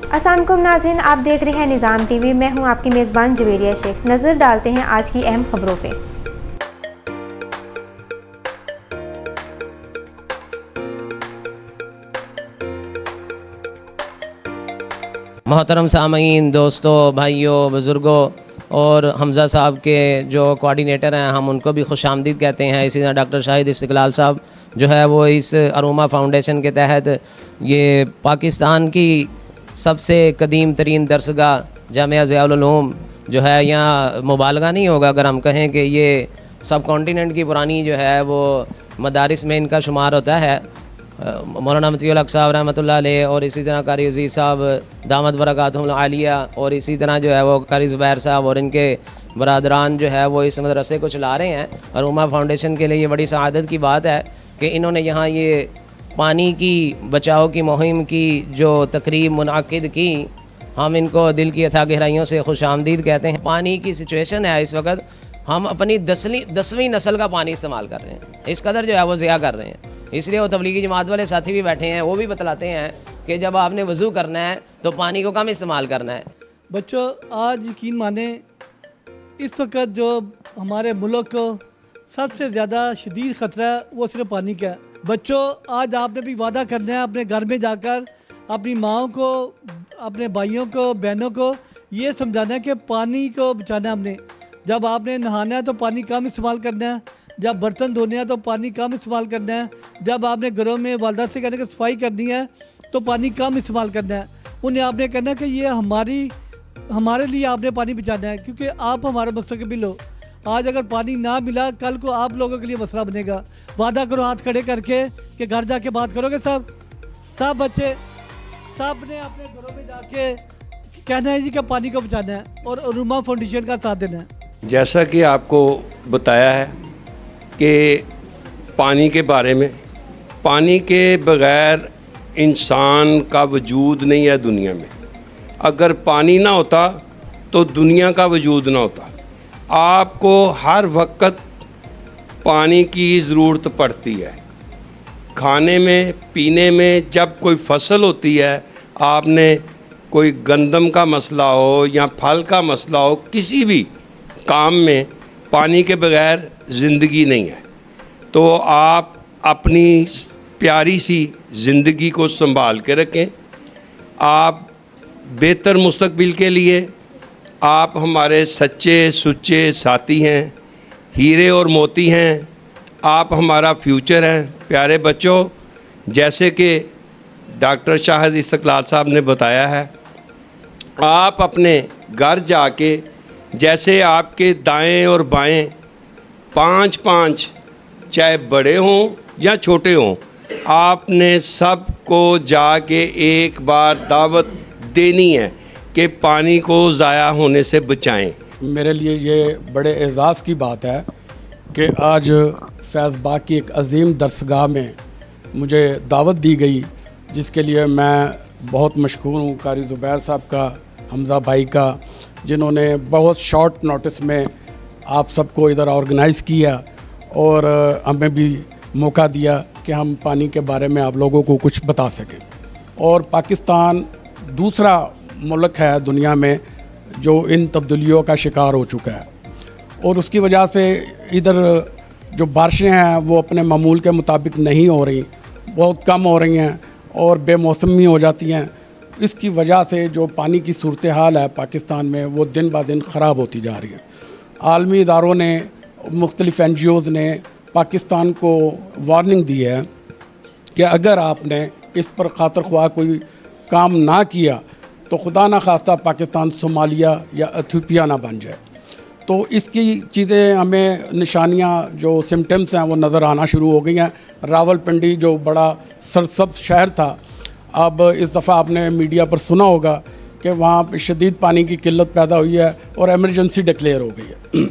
السلام علیکم ناظرین، آپ دیکھ رہے ہیں نظام ٹی وی۔ میں ہوں آپ کی میزبان جویریہ شیخ۔ نظر ڈالتے ہیں آج کی اہم خبروں پہ۔ محترم سامعین، دوستوں، بھائیوں، بزرگوں اور حمزہ صاحب کے جو کوارڈینیٹر ہیں، ہم ان کو بھی خوش آمدید کہتے ہیں۔ اسی طرح ڈاکٹر شاہد استقلال صاحب جو ہے وہ اس اروما فاؤنڈیشن کے تحت یہ پاکستان کی سب سے قدیم ترین درسگاہ جامعہ ضیاء العلوم جو ہے، یہاں مبالغہ نہیں ہوگا اگر ہم کہیں کہ یہ سب کانٹیننٹ کی پرانی جو ہے وہ مدارس میں ان کا شمار ہوتا ہے۔ مولانا مطیع الحق صاحب رحمۃ اللہ علیہ اور اسی طرح قاری عزیز صاحب دامت برکاتہم العالیہ اور اسی طرح جو ہے وہ قاری زبیر صاحب اور ان کے برادران جو ہے وہ اس مدرسے کو چلا رہے ہیں۔ اروما فاؤنڈیشن کے لیے یہ بڑی سعادت کی بات ہے کہ انہوں نے یہاں یہ پانی کی بچاؤ کی مہم کی جو تقریب منعقد کی، ہم ان کو دل کی اتھاہ گہرائیوں سے خوش آمدید کہتے ہیں۔ پانی کی سچویشن ہے اس وقت، ہم اپنی 10ویں نسل کا پانی استعمال کر رہے ہیں، اس قدر جو ہے وہ ضیاع کر رہے ہیں۔ اس لیے وہ تبلیغی جماعت والے ساتھی بھی بیٹھے ہیں، وہ بھی بتلاتے ہیں کہ جب آپ نے وضو کرنا ہے تو پانی کو کم استعمال کرنا ہے۔ بچوں، آج یقین مانیں اس وقت جو ہمارے ملک کو سب سے زیادہ شدید خطرہ ہے وہ صرف پانی کا ہے۔ بچوں، آج آپ نے بھی وعدہ کرنا ہے اپنے گھر میں جا کر اپنی ماؤں کو، اپنے بھائیوں کو، بہنوں کو یہ سمجھانا ہے کہ پانی کو بچانا ہے ہم نے۔ جب آپ نے نہانا ہے تو پانی کم استعمال کرنا ہے، جب برتن دھونے ہیں تو پانی کم استعمال کرنا ہے، جب آپ نے گھروں میں والدہ سے کہنا کہ صفائی کرنی ہے تو پانی کم استعمال کرنا ہے۔ انہیں آپ نے کہنا کہ یہ ہمارے لیے آپ نے پانی بچانا ہے، کیونکہ آپ ہمارا مستقبل ہو۔ آج اگر پانی نہ ملا، کل کو آپ لوگوں کے لیے مسئلہ بنے گا۔ وعدہ کرو ہاتھ کھڑے کر کے کہ گھر جا کے بات کرو گے سب بچے، سب نے اپنے گھروں میں جا کے کہنا ہے جی کہ پانی کو بچانا ہے اور اروما فاؤنڈیشن کا ساتھ دینا ہے۔ جیسا کہ آپ کو بتایا ہے کہ پانی کے بارے میں، پانی کے بغیر انسان کا وجود نہیں ہے دنیا میں۔ اگر پانی نہ ہوتا تو دنیا کا وجود نہ ہوتا۔ آپ کو ہر وقت پانی کی ضرورت پڑتی ہے، کھانے میں، پینے میں۔ جب کوئی فصل ہوتی ہے، آپ نے کوئی گندم کا مسئلہ ہو یا پھل کا مسئلہ ہو، کسی بھی کام میں پانی کے بغیر زندگی نہیں ہے۔ تو آپ اپنی پیاری سی زندگی کو سنبھال کے رکھیں۔ آپ بہتر مستقبل کے لیے آپ ہمارے سچے سچے ساتھی ہیں، ہیرے اور موتی ہیں، آپ ہمارا فیوچر ہیں۔ پیارے بچوں، جیسے کہ ڈاکٹر شاہد استقلال صاحب نے بتایا ہے، آپ اپنے گھر جا کے جیسے آپ کے دائیں اور بائیں 5 چاہے بڑے ہوں یا چھوٹے ہوں، آپ نے سب کو جا کے ایک بار دعوت دینی ہے کہ پانی کو ضائع ہونے سے بچائیں۔ میرے لیے یہ بڑے اعزاز کی بات ہے کہ آج فیض باغ کی ایک عظیم درسگاہ میں مجھے دعوت دی گئی، جس کے لیے میں بہت مشکور ہوں قاری زبیر صاحب کا، حمزہ بھائی کا، جنہوں نے بہت شارٹ نوٹس میں آپ سب کو ادھر آرگنائز کیا اور ہمیں بھی موقع دیا کہ ہم پانی کے بارے میں آپ لوگوں کو کچھ بتا سکیں۔ اور پاکستان دوسرا ملک ہے دنیا میں جو ان تبدیلیوں کا شکار ہو چکا ہے، اور اس کی وجہ سے ادھر جو بارشیں ہیں وہ اپنے معمول کے مطابق نہیں ہو رہی، بہت کم ہو رہی ہیں اور بے موسمی ہو جاتی ہیں۔ اس کی وجہ سے جو پانی کی صورتحال ہے پاکستان میں وہ دن بہ دن خراب ہوتی جا رہی ہے۔ عالمی اداروں نے، مختلف NGOs نے پاکستان کو وارننگ دی ہے کہ اگر آپ نے اس پر خاطر خواہ کوئی کام نہ کیا تو خدا نہ خواستہ پاکستان صومالیہ یا ایتھوپیا نہ بن جائے۔ تو اس کی چیزیں ہمیں نشانیاں جو سمٹمز ہیں وہ نظر آنا شروع ہو گئی ہیں۔ راولپنڈی جو بڑا سرسبز شہر تھا، اب اس دفعہ آپ نے میڈیا پر سنا ہوگا کہ وہاں پہ شدید پانی کی قلت پیدا ہوئی ہے اور ایمرجنسی ڈکلیئر ہو گئی ہے۔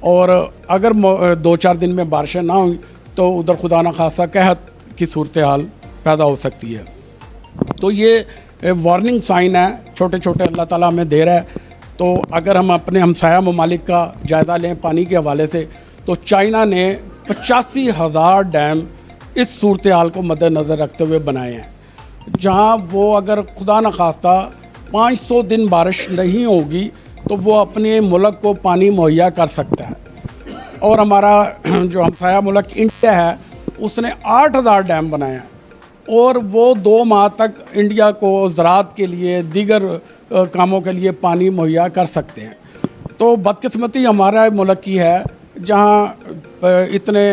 اور اگر 2-4 دن میں بارشیں نہ ہوئیں تو ادھر خدا نہ خواستہ قحط کی صورتحال پیدا ہو سکتی ہے۔ تو یہ وارننگ سائن ہے، چھوٹے چھوٹے اللہ تعالیٰ ہمیں دے رہا ہے۔ تو اگر ہم اپنے ہمسایہ ممالک کا جائزہ لیں پانی کے حوالے سے، تو چائنا نے 85,000 ڈیم اس صورتحال کو مد نظر رکھتے ہوئے بنائے ہیں، جہاں وہ اگر خدا نخواستہ 500 दिन बारिश नहीं होगी तो वो अपने मुल्क को पानी मुहैया कर सकता है। और हमारा जो हमसाया मुल्क इंडिया है उसने 8000 डैम बनाए हैं और वो 2 माह तक इंडिया को ज़राअत के लिए दीगर कामों के लिए पानी मुहैया कर सकते हैं। तो बदकिस्मती हमारा मुल्क की है जहाँ इतने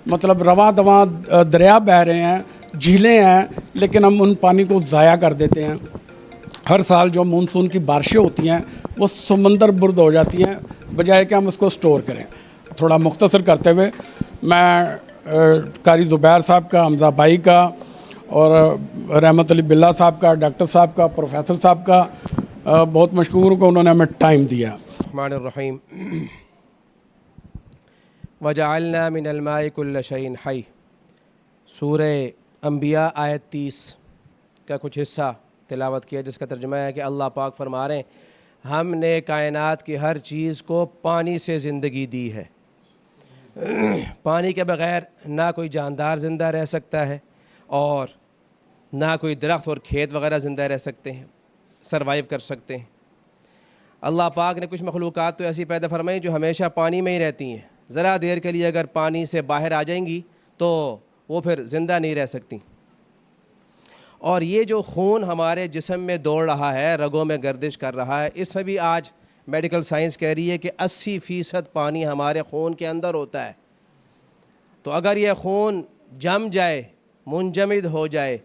मतलब रवां दवां दरिया बह रहे हैं, झीलें हैं, लेकिन हम उन पानी को ज़ाया कर देते हैं। हर साल जो मानसून की बारिशें होती हैं वो समंदर बुर्द हो जाती हैं बजाय कि हम उसको स्टोर करें। थोड़ा मुख्तसर करते हुए मैं कारी ज़ुबैर साहब का, हमज़ा भाई का और रहमत अली बिल्ला साहब का, डॉक्टर साहब का, प्रोफेसर साहब का बहुत मशकूर हूँ कि उन्होंने हमें टाइम दिया। रहमानिर्रहीम वजअलना मिनल माइ कुल्ल शैइन हई। सूरह अंबिया आयत 30 का कुछ हिस्सा तिलावत किया जिसका तर्जुमा है कि अल्लाह पाक फरमा रहे हैं हमने कायनात की हर चीज़ को पानी से ज़िंदगी दी है। पानी के बग़ैर ना कोई जानदार ज़िंदा रह सकता है और ना कोई दरख्त और खेत वगैरह ज़िंदा रह सकते हैं, सरवाइव कर सकते हैं। अल्लाह पाक ने कुछ मखलूक़ात तो ऐसी पैदा फरमाई जो हमेशा पानी में ही रहती हैं, ज़रा देर के लिए अगर पानी से बाहर आ जाएंगी तो वो फिर ज़िंदा नहीं रह सकती। और ये जो खून हमारे जिस्म में दौड़ रहा है, रगों में गर्दिश कर रहा है, इसमें भी आज मेडिकल साइंस कह रही है कि 80% पानी हमारे खून के अंदर होता है। तो अगर ये खून जम जाए, मुंजमद हो जाए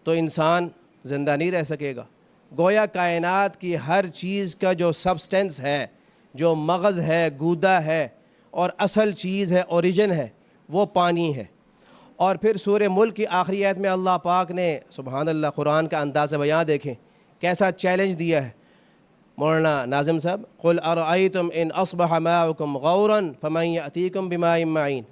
तो इंसान ज़िंदा नहीं रह सकेगा। गोया कायनात की हर चीज़ का जो सब्सटेंस है, जो मग़ज़ है, गूदा है और असल चीज़ है, ओरिजिन है, वो पानी है। और फिर सूरह मुल्क की आखिरी आयत में अल्लाह पाक ने सुबहान अल्लाह कुरान का अंदाज़ बयां देखें कैसा चैलेंज दिया है। मौलाना नाज़िम साहब, कुल अरअयतुम इन अस्बह माउकुम गौरन फमन यअतीकुम बिमाइन मईन।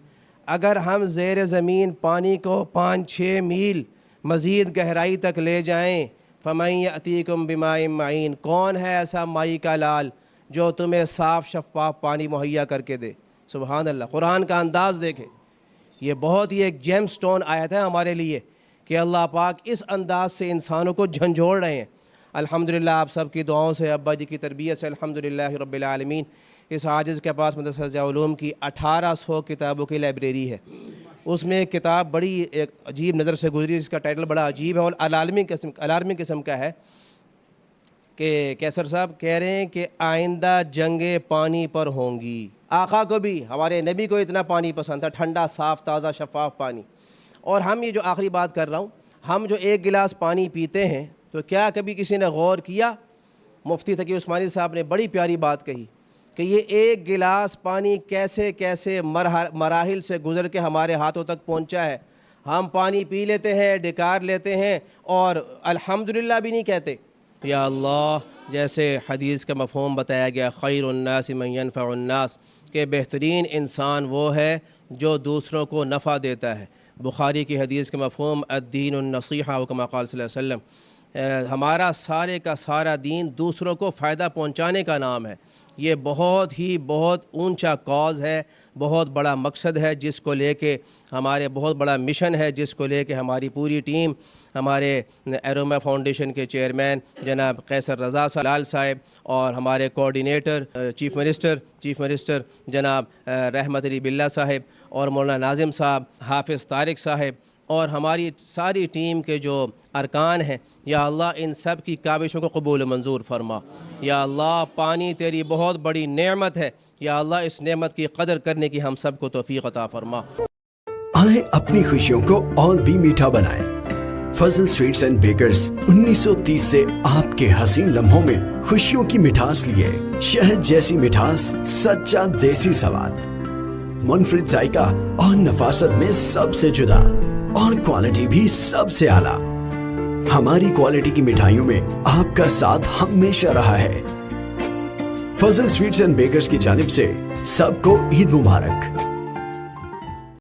अगर हम ज़ेर ज़मीन पानी को 5-6 मील मज़ीद गहराई तक ले जाएँ, फमन यअतीकुम बिमाइन मईन, कौन है ऐसा माई का लाल जो तुम्हें साफ़ शफ़ाफ़ पानी मुहैया करके दे। सुबहान अल्लाह, कुरान का अंदाज़ देखें। ये बहुत ही एक जेम स्टोन आयत है हमारे लिए कि अल्लाह पाक इस अंदाज़ से इंसानों को झंझोड़ रहे हैं। अल्हम्दुलिल्लाह आप सब की दुआओं से, अब्बा जी की तरबियत से अल्हम्दुलिल्लाह रब्बिल आलमीन इस आजिज़ के पास मदरसा ज़िया उलूम की 1800 किताबों की लाइब्रेरी है। उसमें एक किताब बड़ी एक अजीब नज़र से गुजरी जिसका टाइटल बड़ा अजीब है और अलार्मिंग किस्म का है कि कैसर साहब कह रहे हैं कि आइंदा जंगे पानी पर होंगी। आका को भी, हमारे नबी को इतना पानी पसंद था, ठंडा साफ़ ताज़ा शफ़ाफ़ पानी। और हम ये जो आखिरी बात कर रहा हूँ, हम जो एक गिलास पानी पीते हैं तो क्या कभी किसी ने गौर किया? मुफ्ती तकी उस्मानी साहब ने बड़ी प्यारी बात कही कि ये एक गिलास पानी कैसे कैसे मराहिल से गुज़र के हमारे हाथों तक पहुँचा है। हम पानी पी लेते हैं, डिकार लेते हैं और अल्हम्दुलिल्लाह भी नहीं कहते। या अल्लाह, जैसे हदीस का मफ़हूम बताया गया, खैरुन्नास मन यनफ़उन्नास, कि बेहतरीन इंसान वो है जो दूसरों को नफ़ा देता है। बुखारी की हदीस का मफ़हूम अद्दीनुन नसीहा व कमा क़ाल सल्लल्लाहु अलैहि वसल्लम, हमारा सारे का सारा दीन दूसरों को फ़ायदा पहुँचाने का नाम है। ये बहुत ऊंचा कॉज़ है, बहुत बड़ा मकसद है जिसको लेके हमारे बहुत बड़ा मिशन है, जिसको लेके हमारी पूरी टीम, हमारे एरोमा फाउंडेशन के चेयरमैन जनाब कैसर रज़ा सलाल साहब और हमारे कोऑर्डिनेटर चीफ़ मिनिस्टर जनाब रहमत अली बिल्ला साहब और मौलाना नाज़िम साहब, हाफ़िज़ तारिक साहब और हमारी सारी टीम के जो अरकान हैं, या अल्लाह इन सब की काविशों को कबूल मंजूर फरमा। या अल्लाह, पानी तेरी बहुत बड़ी नेमत है, या अल्लाह इस नेमत की कदर करने की हम सब को तौफीक अता फरमा। आए अपनी खुशियों को और भी मीठा बनाएं। फजल स्वीट्स एंड बेकर्स 1930 से आपके हसीन लम्हों में खुशियों की मिठास लिए। शहद जैसी मिठास, सच्चा देसी स्वाद, मुनफरिद जायका और नफासत में सबसे जुदा और क्वालिटी भी सबसे आला। हमारी क्वालिटी की मिठाइयों में आपका साथ हमेशा रहा है। फजल स्वीट्स एंड बेकर्स की जानिब से सबको ईद मुबारक।